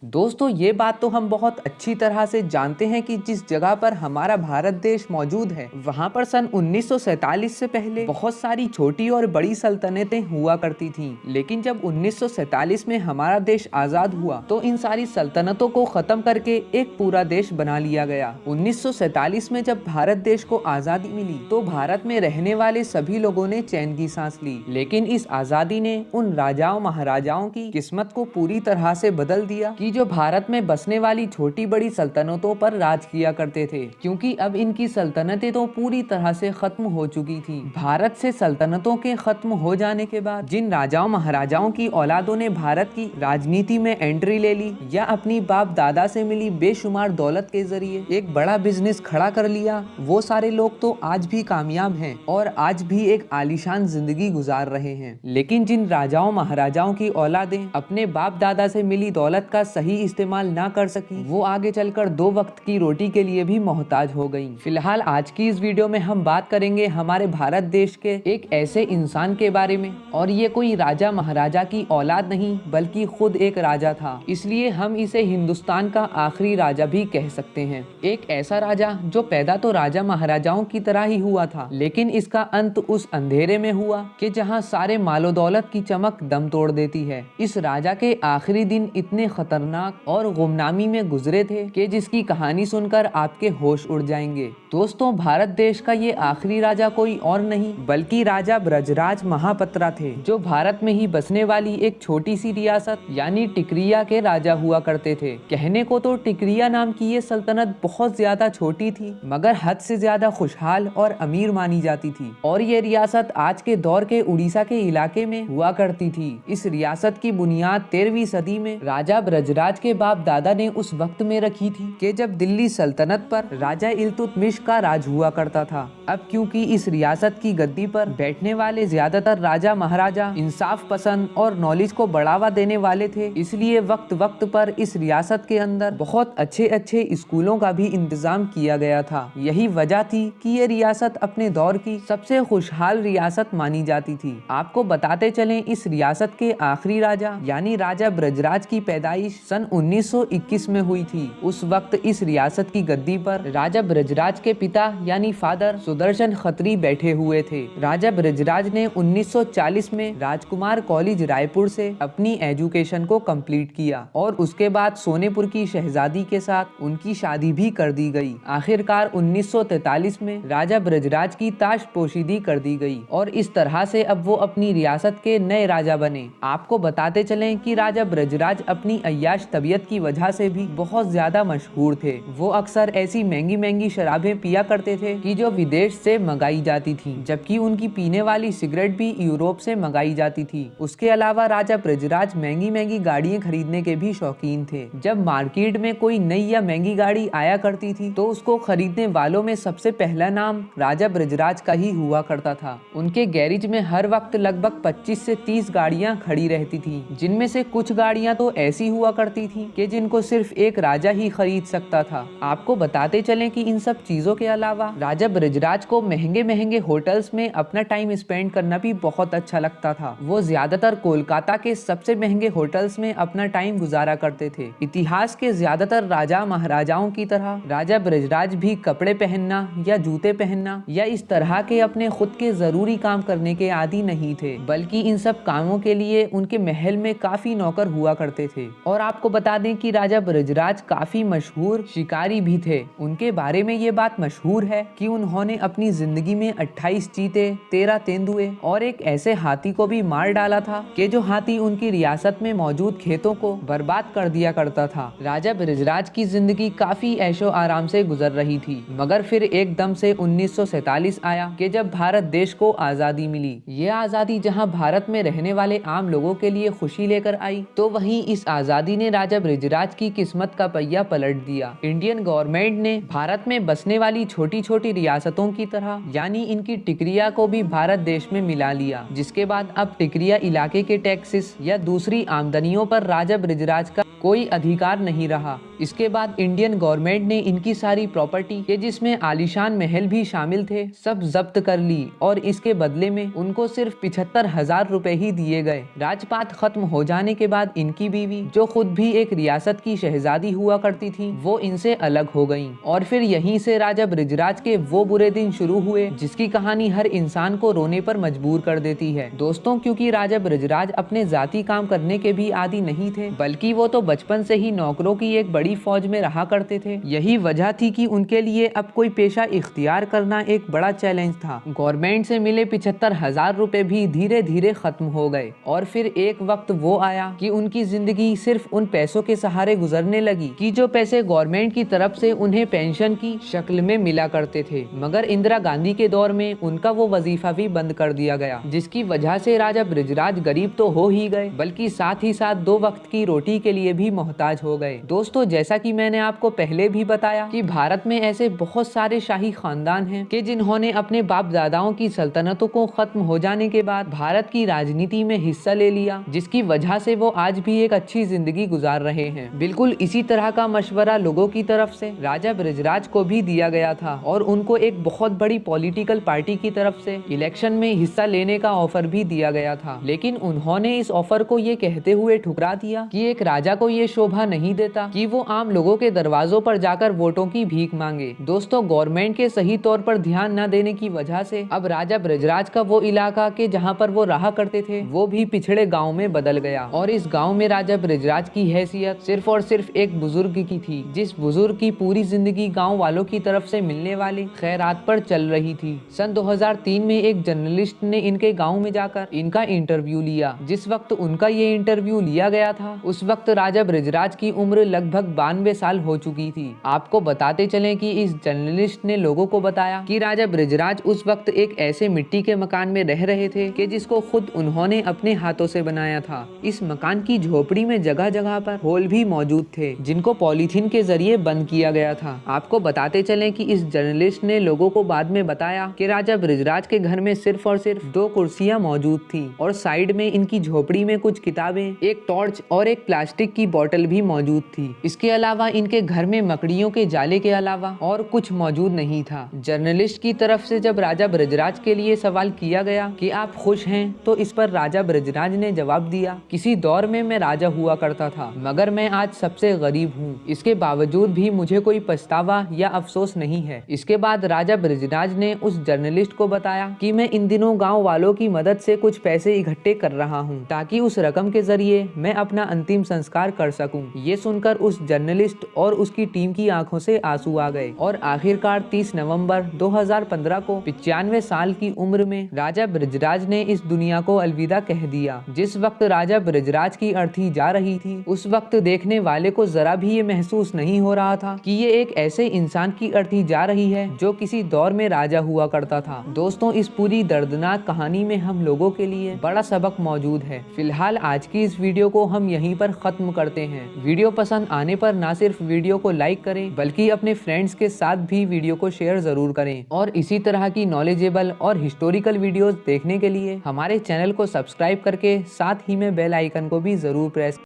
दोस्तों ये बात तो हम बहुत अच्छी तरह से जानते हैं कि जिस जगह पर हमारा भारत देश मौजूद है वहां पर सन 1947 से पहले बहुत सारी छोटी और बड़ी सल्तनतें हुआ करती थीं। लेकिन जब 1947 में हमारा देश आज़ाद हुआ तो इन सारी सल्तनतों को ख़त्म करके एक पूरा देश बना लिया गया। 1947 में जब भारत देश को आज़ादी मिली तो भारत में रहने वाले सभी लोगों ने चैन की सांस ली। लेकिन इस आज़ादी ने उन राजाओं महाराजाओं की किस्मत को पूरी तरह से बदल दिया कि जो भारत में बसने वाली छोटी बड़ी सल्तनतों पर राज किया करते थे, क्योंकि अब इनकी सल्तनतें तो पूरी तरह से खत्म हो चुकी थी। भारत से सल्तनतों के खत्म हो जाने के बाद जिन राजाओं महाराजाओं की औलादों ने भारत की राजनीति में एंट्री ले ली या अपनी बाप दादा से मिली बेशुमार दौलत के जरिए एक बड़ा बिजनेस खड़ा कर लिया, वो सारे लोग तो आज भी कामयाब हैं और आज भी एक आलीशान जिंदगी गुजार रहे हैं। लेकिन जिन राजाओं महाराजाओं की औलादें अपने बाप दादा से मिली दौलत का सही इस्तेमाल ना कर सकी, वो आगे चलकर 2 वक्त की रोटी के लिए भी मोहताज हो गईं। फिलहाल आज की इस वीडियो में हम बात करेंगे हमारे भारत देश के एक ऐसे इंसान के बारे में, और ये कोई राजा महाराजा की औलाद नहीं बल्कि खुद एक राजा था, इसलिए हम इसे हिंदुस्तान का आखिरी राजा भी कह सकते हैं। एक ऐसा राजा जो पैदा तो राजा महाराजाओं की तरह ही हुआ था, लेकिन इसका अंत उस अंधेरे में हुआ कि जहां सारे मालो दौलत की चमक दम तोड़ देती है। इस राजा के आखिरी दिन इतने खतरनाक और गुमनामी में गुजरे थे कि जिसकी कहानी सुनकर आपके होश उड़ जाएंगे। दोस्तों, भारत देश का ये आखिरी राजा कोई और नहीं बल्कि राजा ब्रजराज महापत्रा थे, जो भारत में ही बसने वाली एक छोटी सी रियासत यानी टिकरिया के राजा हुआ करते थे। कहने को तो टिकरिया नाम की ये सल्तनत बहुत ज्यादा छोटी थी, मगर हद से ज्यादा खुशहाल और अमीर मानी जाती थी, और ये रियासत आज के दौर के उड़ीसा के इलाके में हुआ करती थी। इस रियासत की बुनियाद 13वीं सदी में राजा ब्रजराज के बाप दादा ने उस वक्त में रखी थी कि जब दिल्ली सल्तनत पर राजा इल्तुतमिश का राज हुआ करता था। अब क्योंकि इस रियासत की गद्दी पर बैठने वाले ज्यादातर राजा महाराजा इंसाफ पसंद और नॉलेज को बढ़ावा देने वाले थे, इसलिए वक्त वक्त पर इस रियासत के अंदर बहुत अच्छे अच्छे स्कूलों का भी इंतजाम किया गया था। यही वजह थी कि ये रियासत अपने दौर की सबसे खुशहाल रियासत मानी जाती थी। आपको बताते चलें, इस रियासत के आखिरी राजा यानी राजा ब्रजराज की पैदाइश सन 1921 में हुई थी। उस वक्त इस रियासत की गद्दी पर राजा ब्रजराज के पिता यानी फादर सुदर्शन खत्री बैठे हुए थे। राजा ब्रजराज ने 1940 में राजकुमार कॉलेज रायपुर से अपनी एजुकेशन को कंप्लीट किया और उसके बाद सोनेपुर की शहजादी के साथ उनकी शादी भी कर दी गई। आखिरकार 1943 में राजा ब्रजराज की ताजपोशीदी कर दी गई और इस तरह से अब वो अपनी रियासत के नए राजा बने। आपको बताते चलें कि राजा ब्रजराज अपनी अय्याश तबीयत की वजह से भी बहुत ज्यादा मशहूर थे। वो अक्सर ऐसी महंगी महंगी शराबें पिया करते थे कि जो विदेश से मंगाई जाती थी, जबकि उनकी पीने वाली सिगरेट भी यूरोप से मंगाई जाती थी। उसके अलावा राजा ब्रजराज महंगी महंगी गाड़ियां खरीदने के भी शौकीन थे। जब मार्केट में कोई नई या महंगी गाड़ी आया करती थी तो उसको खरीदने वालों में सबसे पहला नाम राजा ब्रजराज का ही हुआ करता था। उनके गैरेज में हर वक्त लगभग 25 से 30 गाड़ियां खड़ी रहती थी, जिनमें से कुछ गाड़ियां तो ऐसी हुआ करती थी कि जिनको सिर्फ एक राजा ही खरीद सकता था। आपको बताते चलें कि इन सब चीजों के अलावा राजा ब्रजराज को महंगे महंगे होटल्स में अपना टाइम स्पेंड करना भी बहुत अच्छा लगता था। वो ज्यादातर कोलकाता के सबसे महंगे होटल्स में अपना टाइम गुजारा करते थे। इतिहास के ज्यादातर राजा महाराजाओं की तरह राजा ब्रजराज भी कपड़े पहनना या जूते पहनना या इस तरह के अपने खुद के जरूरी काम करने के आदी नहीं थे, बल्कि इन सब कामों के लिए उनके महल में काफी नौकर हुआ करते थे। और आपको बता दें कि राजा ब्रजराज काफी मशहूर शिकारी भी थे। उनके बारे में ये बात मशहूर है कि उन्होंने अपनी जिंदगी में 28 चीते, 13 तेंदुए और एक ऐसे हाथी को भी मार डाला था कि जो हाथी उनकी रियासत में मौजूद खेतों को बर्बाद कर दिया करता था। राजा ब्रजराज की जिंदगी काफी ऐशो आराम से गुजर रही थी, मगर फिर एकदम से 1947 आया कि जब भारत देश को आजादी मिली। ये आजादी जहां भारत में रहने वाले आम लोगों के लिए खुशी लेकर आई, तो वहीं इस आजादी ने राजा ब्रजराज की किस्मत का पहिया पलट दिया। इंडियन गवर्नमेंट ने भारत में बसने वाली छोटी छोटी रियासतों की तरह यानी इनकी टिकरिया को भी भारत देश में मिला लिया, जिसके बाद अब टिकरिया इलाके के टैक्सेस या दूसरी आमदनियों पर राजा ब्रजराज का कोई अधिकार नहीं रहा। इसके बाद इंडियन गवर्नमेंट ने इनकी सारी प्रॉपर्टी के जिसमें आलीशान महल भी शामिल थे सब जब्त कर ली और इसके बदले में उनको सिर्फ 75,000 रुपए ही दिए गए। राजपाट खत्म हो जाने के बाद इनकी बीवी जो खुद भी एक रियासत की शहजादी हुआ करती थी वो इनसे अलग हो गयी और फिर यहीं से राजा बृजराज के वो बुरे दिन शुरू हुए जिसकी कहानी हर इंसान को रोने पर मजबूर कर देती है। दोस्तों क्योंकि राजा बृजराज अपने जाती काम करने के भी आदी नहीं थे बल्कि वो तो बचपन से ही नौकरों की एक बड़ी फौज में रहा करते थे। यही वजह थी कि उनके लिए अब कोई पेशा इख्तियार करना एक बड़ा चैलेंज था। गवर्नमेंट से मिले 75,000 रुपए भी धीरे धीरे खत्म हो गए और फिर एक वक्त वो आया कि उनकी जिंदगी सिर्फ उन पैसों के सहारे गुजरने लगी कि जो पैसे गवर्नमेंट की तरफ से उन्हें पेंशन की शक्ल में मिला करते थे। मगर इंदिरा गांधी के दौर में उनका वो वजीफा भी बंद कर दिया गया जिसकी वजह से राजा बृजराज गरीब तो हो ही गए बल्कि साथ ही साथ 2 वक्त की रोटी के लिए भी मोहताज हो गए। दोस्तों जैसा कि मैंने आपको पहले भी बताया कि भारत में ऐसे बहुत सारे शाही खानदान हैं कि जिन्होंने अपने बाप दादाओं की सल्तनतों को खत्म हो जाने के बाद भारत की राजनीति में हिस्सा ले लिया जिसकी वजह से वो आज भी एक अच्छी जिंदगी गुजार रहे हैं। बिल्कुल इसी तरह का मशवरा लोगों की तरफ से राजा बृजराज को भी दिया गया था और उनको एक बहुत बड़ी पॉलिटिकल पार्टी की तरफ से इलेक्शन में हिस्सा लेने का ऑफर भी दिया गया था, लेकिन उन्होंने इस ऑफर को ये कहते हुए ठुकरा दिया कि एक राजा को ये शोभा नहीं देता कि वो आम लोगों के दरवाजों पर जाकर वोटों की भीख मांगे। दोस्तों गवर्नमेंट के सही तौर पर ध्यान न देने की वजह से अब राजा बृजराज का वो इलाका के जहाँ पर वो रहा करते थे वो भी पिछड़े गाँव में बदल गया और इस गाँव में राजा बृजराज की हैसियत सिर्फ और सिर्फ एक बुजुर्ग की थी जिस बुजुर्ग की पूरी जिंदगी गाँव वालों की तरफ से मिलने वाली खैरात पर चल रही थी। सन 2003 में एक जर्नलिस्ट ने इनके गाँव में जाकर इनका इंटरव्यू लिया। जिस वक्त उनका ये इंटरव्यू लिया गया था उस वक्त राजा बृजराज की उम्र लगभग 92 साल हो चुकी थी। आपको बताते चलें कि इस जर्नलिस्ट ने लोगों को बताया कि राजा बृजराज उस वक्त एक ऐसे मिट्टी के मकान में रह रहे थे कि जिसको खुद उन्होंने अपने हाथों से बनाया था। इस मकान की झोपड़ी में जगह जगह पर होल भी मौजूद थे जिनको पॉलीथीन के जरिए बंद किया गया था। आपको बताते चलें कि इस जर्नलिस्ट ने लोगों को बाद में बताया कि राजा बृजराज के घर में सिर्फ और सिर्फ 2 कुर्सियां मौजूद थी और साइड में इनकी झोपड़ी में कुछ किताबें, एक टॉर्च और एक प्लास्टिक की बोतल भी मौजूद थी। इसके अलावा इनके घर में मकड़ियों के जाले के अलावा और कुछ मौजूद नहीं था। जर्नलिस्ट की तरफ से जब राजा बृजराज के लिए सवाल किया गया कि आप खुश हैं तो इस पर राजा बृजराज ने जवाब दिया, किसी दौर में मैं राजा हुआ करता था मगर मैं आज सबसे गरीब हूँ। इसके बावजूद भी मुझे कोई पछतावा या अफसोस नहीं है। इसके बाद राजा बृजराज ने उस जर्नलिस्ट को बताया कि मैं इन दिनों गांव वालों की मदद से कुछ पैसे इकट्ठे कर रहा हूं ताकि उस रकम के जरिए मैं अपना अंतिम संस्कार कर सकूं। ये सुनकर उस जर्नलिस्ट और उसकी टीम की आंखों से आंसू आ गए और आखिरकार 30 नवंबर 2015 को 95 साल की उम्र में राजा बृजराज ने इस दुनिया को अलविदा कह दिया। जिस वक्त राजा बृजराज की अर्थी जा रही थी उस वक्त देखने वाले को जरा भी ये महसूस नहीं हो रहा था कि ये एक ऐसे इंसान की अर्थी जा रही है जो किसी दौर में राजा हुआ करता था। दोस्तों इस पूरी दर्दनाक कहानी में हम लोगों के लिए बड़ा सबक मौजूद है। फिलहाल आज की इस वीडियो को हम यहीं पर खत्म करते हैं। वीडियो पसंद आने पर ना सिर्फ वीडियो को लाइक करें बल्कि अपने फ्रेंड्स के साथ भी वीडियो को शेयर जरूर करें और इसी तरह की नॉलेजेबल और हिस्टोरिकल वीडियोस देखने के लिए हमारे चैनल को सब्सक्राइब करके साथ ही में बेल आइकन को भी जरूर प्रेस